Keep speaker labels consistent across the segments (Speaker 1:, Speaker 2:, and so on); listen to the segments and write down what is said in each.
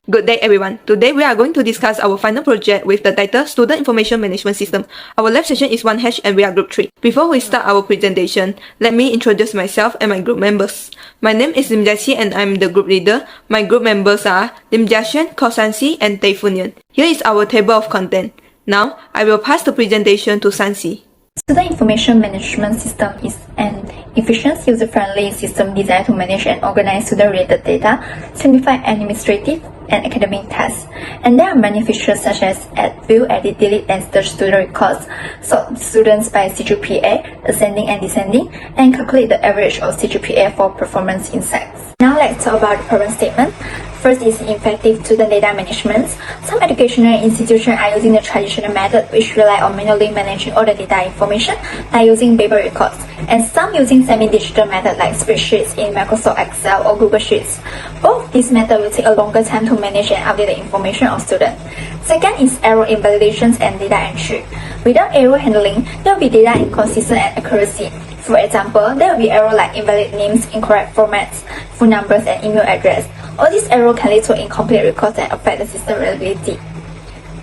Speaker 1: Good day everyone. Today we are going to discuss our final project with the title Student Information Management System. Our lab session is 1H and we are group 3. Before we start our presentation, let me introduce myself and my group members. My name is Lim Jia-Chi and I'm the group leader. My group members are Lim Jia-Xuan, Ko San-Si and Tay Fun-Yan. Here is our table of content. Now, I will pass the presentation to San-Si.
Speaker 2: Student Information Management System is an efficient, user-friendly system designed to manage and organize student-related data, simplify administrative and academic tasks. And there are many features such as add, view, edit, delete, and search student records, sort students by CGPA, ascending and descending, and calculate the average of CGPA for performance insights. Now let's talk about the problem statement. First is effective student data management. Some educational institutions are using the traditional method which rely on manually managing all the data information by using paper records, and some using semi-digital method like spreadsheets in Microsoft Excel or Google Sheets. Both these methods will take a longer time to manage and update the information of students. Second is error invalidations and data entry. Without error handling, there will be data inconsistent and accuracy. For example, there will be error like invalid names, incorrect formats, phone numbers, and email address. All these errors can lead to incomplete records and affect the system reliability.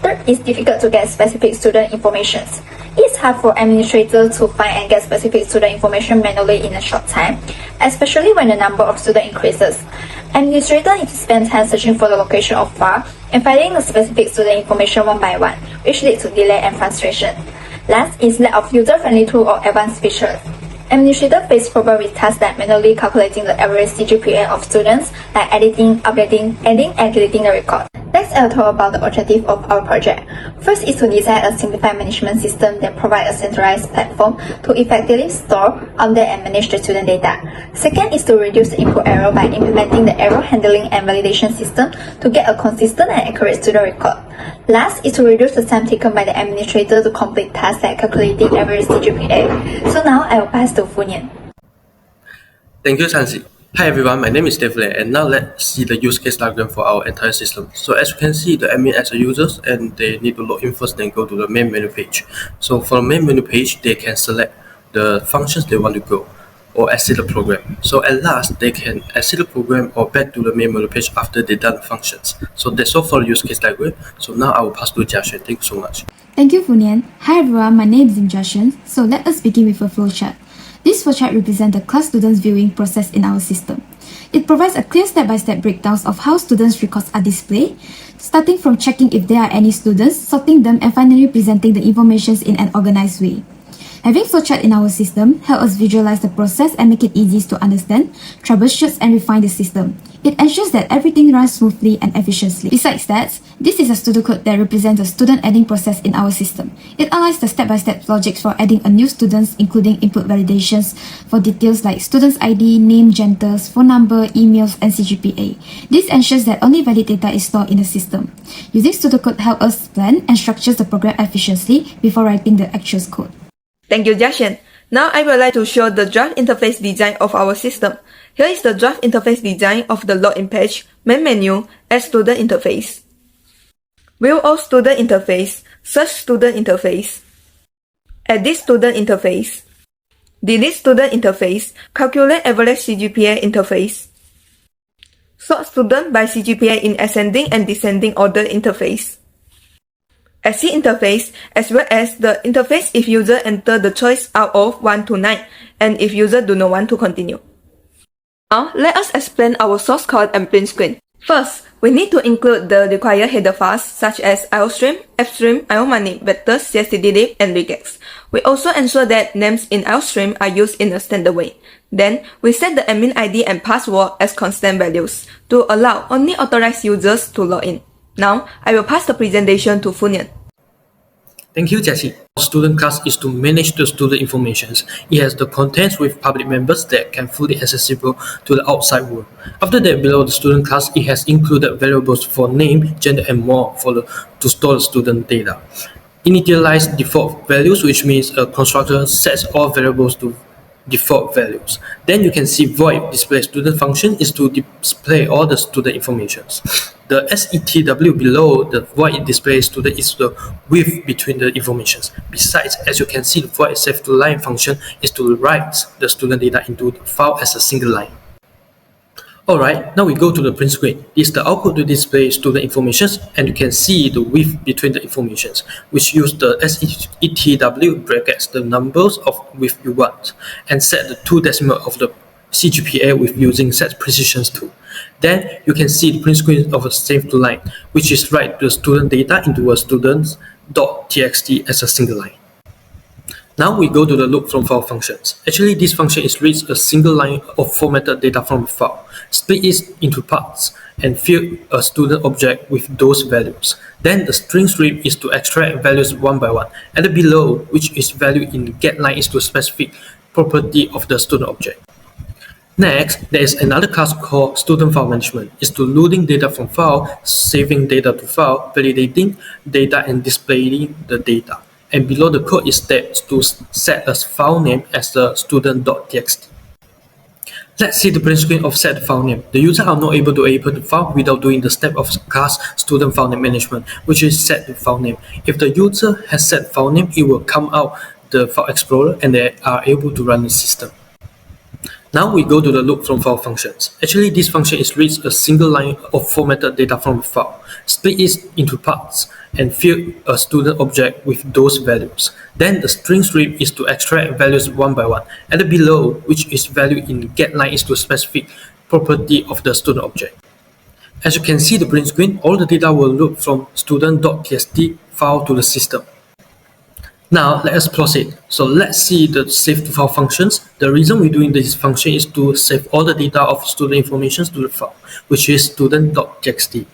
Speaker 2: Third is difficult to get specific student information. It is hard for administrators to find and get specific student information manually in a short time, especially when the number of students increases. Administrators need to spend time searching for the location of file and finding the specific student information one by one, which leads to delay and frustration. Last is lack of user-friendly tool or advanced features. Administrators face problems with tasks like manually calculating the average CGPA of students, like editing, updating, adding, and deleting the record. Next, I'll talk about the objective of our project. First is to design a simplified management system that provides a centralized platform to effectively store, update, and manage the student data. Second is to reduce the input error by implementing the error handling and validation system to get a consistent and accurate student record. Last is to reduce the time taken by the administrator to complete tasks like calculating average CGPA. So now I will pass to Fun-Yan.
Speaker 3: Thank you, San-Si. Hi everyone, my name is Devlin, and now let's see the use case diagram for our entire system. So as you can see, the admin adds the users and they need to log in first, then go to the main menu page. So for the main menu page, they can select the functions they want to go or exit the program. So at last, they can exit the program or back to the main menu page after they've done the functions. So that's all for the use case diagram. So now I will pass to Jia-Xuan. Thank you so much.
Speaker 4: Thank you, Fun-Yan. Hi everyone, my name is Lim Jia-Xuan. So let us begin with a flowchart. This flowchart represents the class students viewing process in our system. It provides a clear step-by-step breakdowns of how students' records are displayed, starting from checking if there are any students, sorting them, and finally presenting the information in an organized way. Having flowchart in our system helps us visualize the process and make it easy to understand, troubleshoot, and refine the system. It ensures that everything runs smoothly and efficiently. Besides that, this is a pseudocode that represents the student adding process in our system. It outlines the step-by-step logic for adding a new student, including input validations for details like student's ID, name, genders, phone number, emails, and CGPA. This ensures that only valid data is stored in the system. Using pseudocode helps us plan and structure the program efficiently before writing the actual code.
Speaker 1: Thank you, Jia-Xuan. Now I would like to show the draft interface design of our system. Here is the draft interface design of the login page, main menu, add student interface, view all student interface, search student interface, edit student interface, delete student interface, calculate average CGPA interface, sort student by CGPA in ascending and descending order interface, exit interface, as well as the interface if user enter the choice out of 1 to 9 and if user do not want to continue. Now, let us explain our source code and print screen. First, we need to include the required header files such as IOStream, FStream, IOMoney, vectors, CSTDlib, and regex. We also ensure that names in IOStream are used in a standard way. Then, we set the admin ID and password as constant values to allow only authorized users to log in. Now, I will pass the presentation to Fun-Yan.
Speaker 3: Thank you, Jia-Xuan. Our student class is to manage the student information. It has the contents with public members that can fully accessible to the outside world. After that, below the student class, it has included variables for name, gender, and more to store the student data. Initialize default values, which means a constructor sets all variables to default values. Then you can see void display student function is to display all the student information. The SETW below the void display student is the width between the informations. Besides, as you can see, the void save to line function is to write the student data into the file as a single line. Alright, now we go to the print screen. This is the output to display student information, and you can see the width between the informations, which use the SETW brackets the numbers of width you want, and set the 2 decimal of the CGPA with using set precision tool. Then you can see the print screen of a save to line, which is write the student data into a students.txt as a single line. Now we go to the look from file functions. Actually, this function is reads a single line of formatted data from a file, split it into parts, and fill a student object with those values. Then the string strip is to extract values one by one, and the below, which is value in getLine, is to specific property of the student object. Next, there is another class called student file management. It's to loading data from file, saving data to file, validating data, and displaying the data. And below the code is steps to set a file name as the student.txt. Let's see the print screen of set file name. The user are not able to open the file without doing the step of class student file name management, which is set the file name. If the user has set file name, it will come out the file explorer and they are able to run the system. Now we go to the look from file functions. Actually, this function is reads a single line of formatted data from a file, split it into parts, and fill a student object with those values. Then the string strip is to extract values one by one, and the below, which is value in getLine, is to specific property of the student object. As you can see the print screen, all the data will load from student.txt file to the system. Now let us proceed. So let's see the save to file functions. The reason we're doing this function is to save all the data of student information to the file, which is student.txt.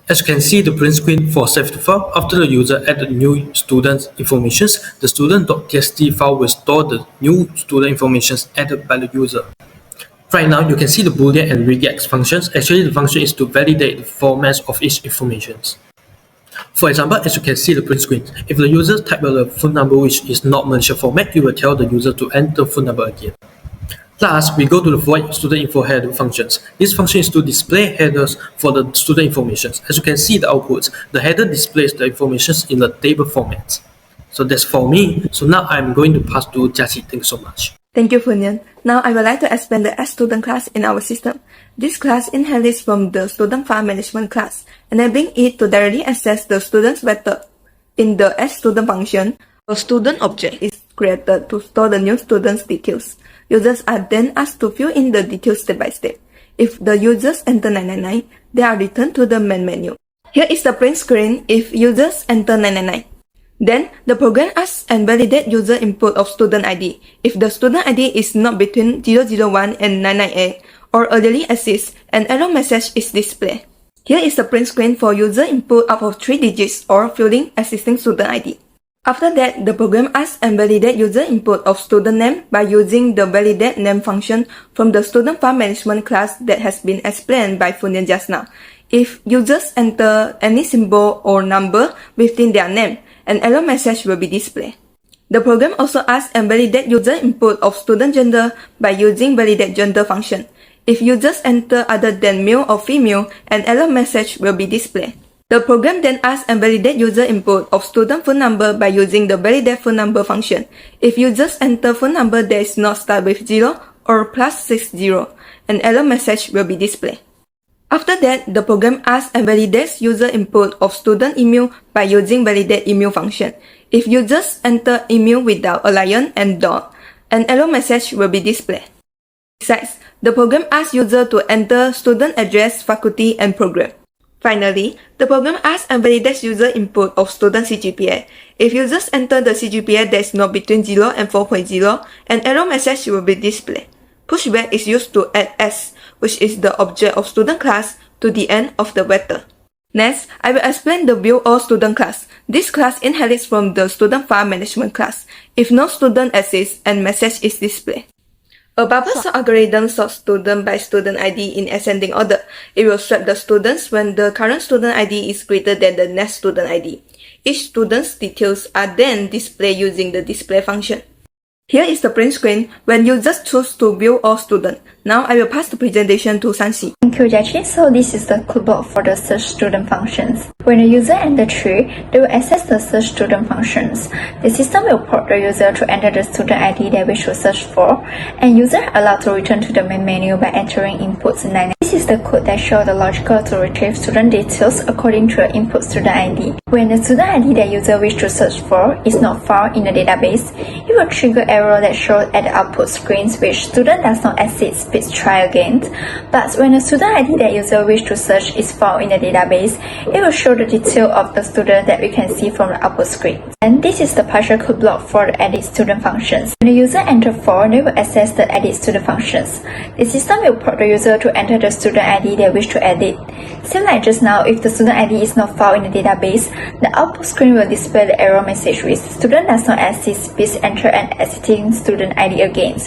Speaker 3: As you can see the print screen for save to file, after the user add the new student information, the student.txt file will store the new student information added by the user. Right now you can see the boolean and regex functions. Actually the function is to validate the formats of each information. For example, as you can see the print screen, if the user type a phone number which is not Malaysia format, it will tell the user to enter phone number again. Last, we go to the void student info header functions. This function is to display headers for the student information. As you can see the outputs, the header displays the information in the table format. So that's for me. So now I'm going to pass to Jiaqi. Thanks so much.
Speaker 1: Thank you, Funyan. Now I would like to explain the student class in our system. This class inherits from the student file management class, enabling it to directly access the student's vector. In the student function, a student object is created to store the new student's details. Users are then asked to fill in the details step by step. If the users enter 999, they are returned to the main menu. Here is the print screen if users enter 999. Then, the program asks and validates user input of student ID. If the student ID is not between 001 and 998 or earlier exists, an error message is displayed. Here is the print screen for user input out of 3 digits or filling existing student ID. After that, the program asks and validates user input of student name by using the validate name function from the student file management class that has been explained by Funyan just now. If users enter any symbol or number within their name, an error message will be displayed. The program also asks and validates user input of student gender by using validate gender function. If users enter other than male or female, an error message will be displayed. The program then asks and validates user input of student phone number by using the validate phone number function. If users enter phone number that is not start with 0 or +60, an error message will be displayed. After that, the program asks and validates user input of student email by using validate email function. If users enter email without a lion and dot, an error message will be displayed. Besides, the program asks user to enter student address, faculty, and program. Finally, the program asks and validates user input of student CGPA. If users enter the CGPA that is not between 0 and 4.0, an error message will be displayed. Pushback is used to add S, which is the object of student class, to the end of the vector. Next, I will explain the view all student class. This class inherits from the student file management class. If no student exists, a message is displayed. A bubble sort algorithm sorts student by student ID in ascending order. It will swap the students when the current student ID is greater than the next student ID. Each student's details are then displayed using the display function. Here is the print screen when users choose to view all students. Now I will pass the presentation to Sanxi.
Speaker 2: Thank you, Jiaqi. So this is the codeblock for the search student functions. When the user enters 3, they will access the search student functions. The system will prompt the user to enter the student ID they wish to search for, and user are allowed to return to the main menu by entering inputs 99. This is the code that shows the logical to retrieve student details according to the input student ID. When the student ID that user wish to search for is not found in the database, it will trigger error that shows at the output screens which student does not exist, please try again. But when the student ID that user wish to search is found in the database, it will show the detail of the student that we can see from the output screen. And this is the partial code block for the edit student functions. When the user enters 4, they will access the edit student functions. The system will prompt the user to enter the student ID they wish to edit. Same like just now, if the student ID is not found in the database, the output screen will display the error message with student does not exist, please enter an existing student ID again.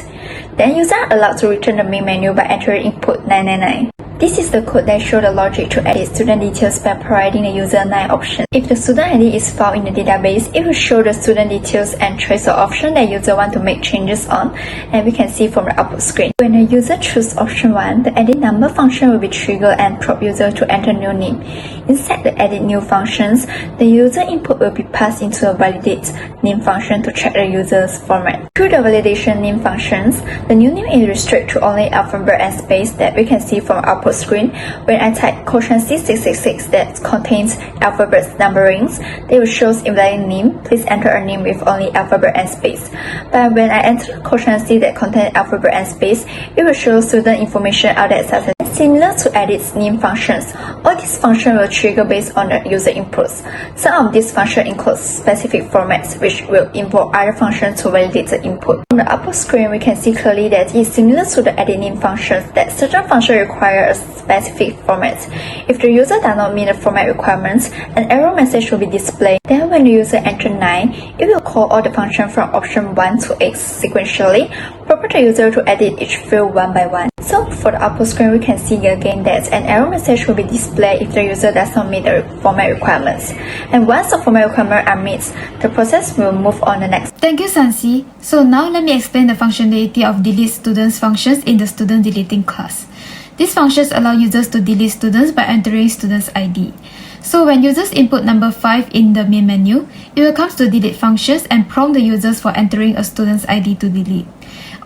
Speaker 2: Then user are allowed to return the main menu by entering input 999. This is the code that shows the logic to edit student details by providing the user 9 options. If the student ID is found in the database, it will show the student details and choose the option that user want to make changes on, and we can see from the output screen. When the user chooses option 1, the edit number function will be triggered and prompt user to enter new name. Inside the edit new functions, the user input will be passed into a validate name function to check the user's format. Through the validation name functions, the new name is restricted to only alphabet and space that we can see from output screen. When I type quotient C666 that contains alphabet numberings, they will show invalid name. Please enter a name with only alphabet and space. But when I enter quotient C that contains alphabet and space, it will show student information out that such. Similar to edit's name functions, all these functions will trigger based on the user inputs. Some of these functions include specific formats which will invoke other functions to validate the input. On the upper screen, we can see clearly that it is similar to the edit name functions that certain functions require a specific format. If the user does not meet the format requirements, an error message will be displayed. Then when the user enters 9, it will call all the functions from option 1 to 8 sequentially, prompt the user to edit each field one by one. So for the output screen, we can see again that an error message will be displayed if the user does not meet the format requirements. And once the format requirements are met, the process will move on the next.
Speaker 4: Thank you, Sansi. So now let me explain the functionality of delete students functions in the student deleting class. These functions allow users to delete students by entering student's ID. So when users input number 5 in the main menu, it will come to delete functions and prompt the users for entering a student's ID to delete.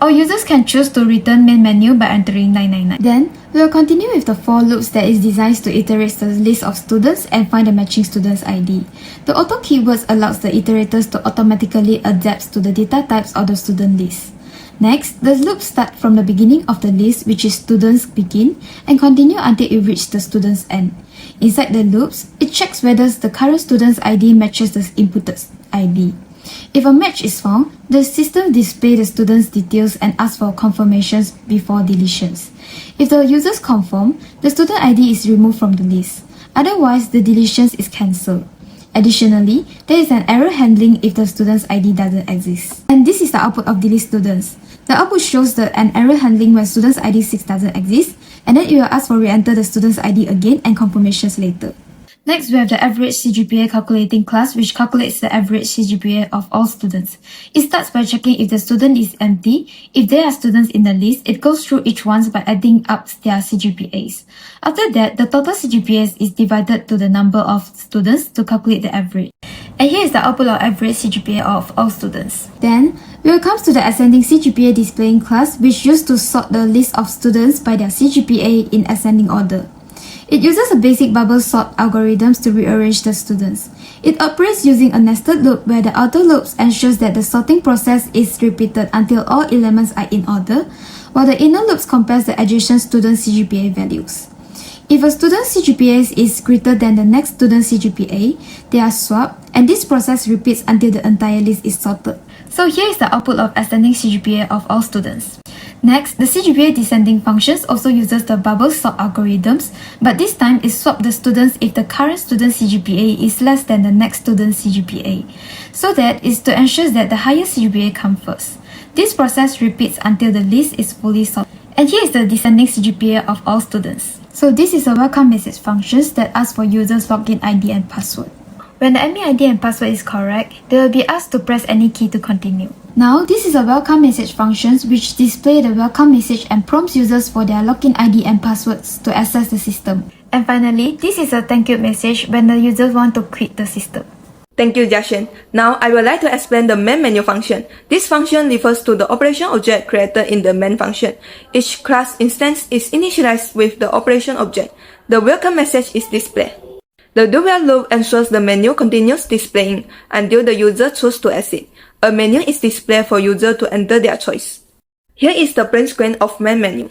Speaker 4: Or users can choose to return main menu by entering 999. Then, we will continue with the for loops that is designed to iterate the list of students and find the matching student's ID. The auto keywords allows the iterators to automatically adapt to the data types of the student list. Next, the loops start from the beginning of the list, which is students begin, and continue until it reaches the student's end. Inside the loops, it checks whether the current student's ID matches the inputted ID. If a match is found, the system displays the student's details and asks for confirmations before deletions. If the users confirm, the student ID is removed from the list. Otherwise, the deletions is cancelled. Additionally, there is an error handling if the student's ID doesn't exist. And this is the output of delete students. The output shows an error handling when student's ID 6 doesn't exist, and then it will ask for re-enter the student's ID again and confirmations later. Next, we have the average CGPA calculating class, which calculates the average CGPA of all students. It starts by checking if the student is empty. If there are students in the list, it goes through each one by adding up their CGPAs. After that, the total CGPAs is divided to the number of students to calculate the average. And here is the output of average CGPA of all students. Then, we will come to the ascending CGPA displaying class, which used to sort the list of students by their CGPA in ascending order. It uses a basic bubble sort algorithms to rearrange the students. It operates using a nested loop where the outer loops ensures that the sorting process is repeated until all elements are in order, while the inner loops compares the adjacent student CGPA values. If a student's CGPA is greater than the next student's CGPA, they are swapped, and this process repeats until the entire list is sorted. So here is the output of ascending CGPA of all students. Next, the CGPA descending functions also uses the bubble sort algorithms, but this time it swaps the students if the current student's CGPA is less than the next student's CGPA. So that is to ensure that the highest CGPA comes first. This process repeats until the list is fully sorted. And here is the descending CGPA of all students. So this is a welcome message functions that asks for users' login ID and password. When the admin ID and password is correct, they will be asked to press any key to continue. Now, this is a welcome message functions which display the welcome message and prompts users for their login ID and passwords to access the system. And finally, this is a thank you message when the users want to quit the system.
Speaker 1: Thank you, Jashin. Now, I would like to explain the main menu function. This function refers to the operation object created in the main function. Each class instance is initialized with the operation object. The welcome message is displayed. The do-while loop ensures the menu continues displaying until the user chooses to exit. A menu is displayed for user to enter their choice. Here is the print screen of main menu.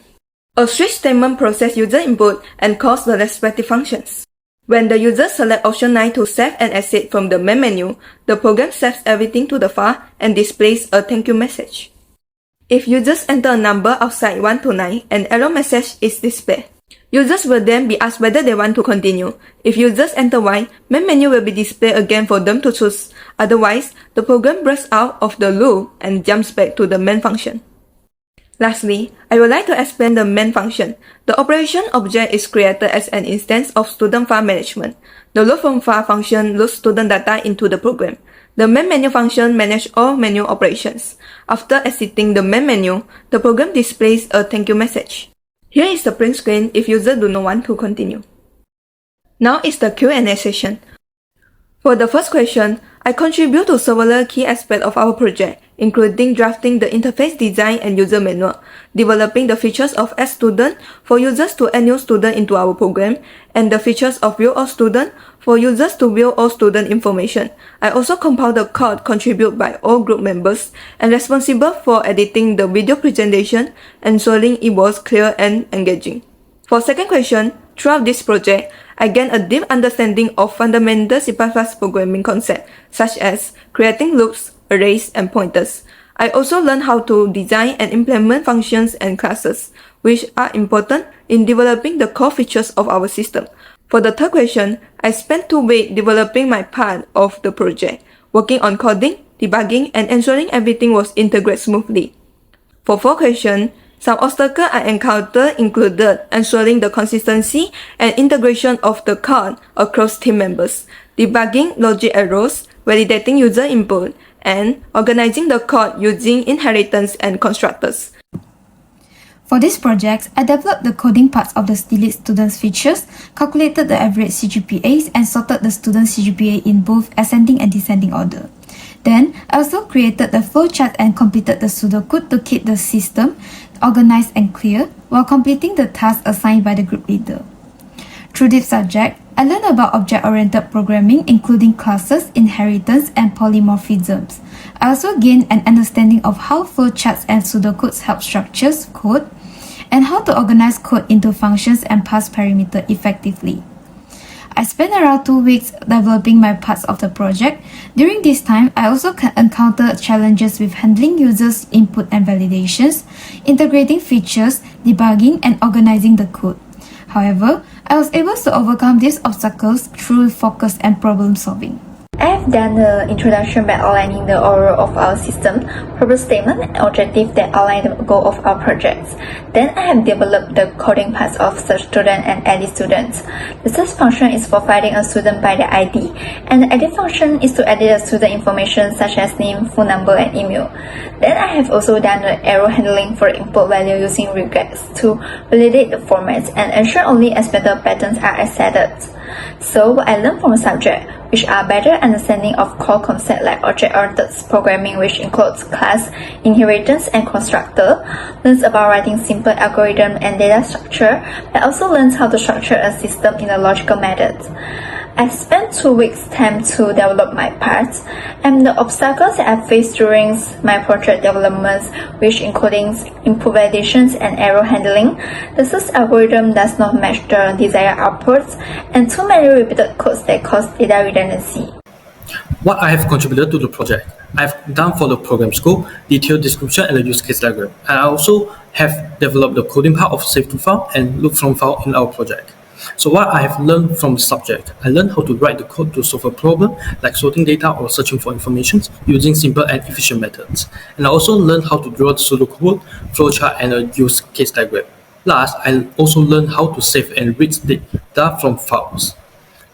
Speaker 1: A switch statement processes user input and calls the respective functions. When the user selects option 9 to save and exit from the main menu, the program saves everything to the file and displays a thank you message. If users enter a number outside 1 to 9, an error message is displayed. Users will then be asked whether they want to continue. If users enter Y, main menu will be displayed again for them to choose. Otherwise, the program breaks out of the loop and jumps back to the main function. Lastly, I would like to explain the main function. The operation object is created as an instance of student file management. The load from file function loads student data into the program. The main menu function manages all menu operations. After exiting the main menu, the program displays a thank you message. Here is the print screen if users do not want to continue. Now is the Q&A session. For the first question, I contribute to several key aspects of our project, including drafting the interface design and user manual, developing the features of Add Student for users to add new student into our program, and the features of View All Student for users to view all student information. I also compiled the code contributed by all group members and responsible for editing the video presentation, ensuring it was clear and engaging. For second question, throughout this project, I gained a deep understanding of fundamental C++ programming concepts, such as creating loops, arrays, and pointers. I also learned how to design and implement functions and classes, which are important in developing the core features of our system. For the third question, I spent 2 weeks developing my part of the project, working on coding, debugging, and ensuring everything was integrated smoothly. For fourth question, some obstacles I encountered included ensuring the consistency and integration of the code across team members, debugging logic errors, validating user input, and organizing the code using inheritance and constructors.
Speaker 4: For this project, I developed the coding parts of the delete students features, calculated the average CGPAs, and sorted the students' CGPA in both ascending and descending order. Then, I also created the flowchart and completed the pseudocode to keep the system organized and clear while completing the task assigned by the group leader. Through this subject, I learned about object-oriented programming, including classes, inheritance, and polymorphisms. I also gained an understanding of how flowcharts and pseudocodes help structure code, and how to organize code into functions and pass parameter effectively. I spent around 2 weeks developing my parts of the project. During this time, I also encountered challenges with handling users' input and validations, integrating features, debugging, and organizing the code. However, I was able to overcome these obstacles through focus and problem solving.
Speaker 2: I have done the introduction by outlining the overall of our system, purpose statement, and objective that outline the goal of our projects. Then I have developed the coding parts of search student and edit students. The search function is for finding a student by the ID, and the edit function is to edit the student information such as name, phone number, and email. Then I have also done the arrow handling for input value using regex to validate the formats and ensure only expected patterns are accepted. So what I learned from the subject, which are better understanding of core concepts like object-oriented programming, which includes class, inheritance, and constructor, learns about writing simple algorithm and data structure, but also learns how to structure a system in a logical method. I spent 2 weeks' time to develop my parts, and the obstacles that I faced during my project developments, which including input validations and error handling, the search algorithm does not match the desired outputs, and too many repeated codes that cause data redundancy.
Speaker 3: What I have contributed to the project, I have done for the program scope, detailed description, and the use case diagram. And I also have developed the coding part of save to file and look from file in our project. So what I have learned from the subject, I learned how to write the code to solve a problem like sorting data or searching for information using simple and efficient methods. And I also learned how to draw the pseudocode, flowchart, and a use case diagram. Last, I also learned how to save and read data from files.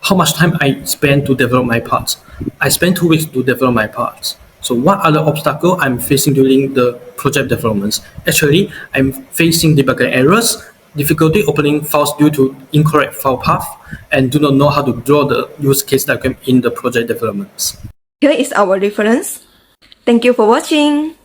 Speaker 3: How much time I spent to develop my parts? I spent 2 weeks to develop my parts. So what are the obstacles I'm facing during the project developments? Actually, I'm facing debugger errors, difficulty opening files due to incorrect file path, and do not know how to draw the use case diagram in the project developments.
Speaker 1: Here is our reference. Thank you for watching.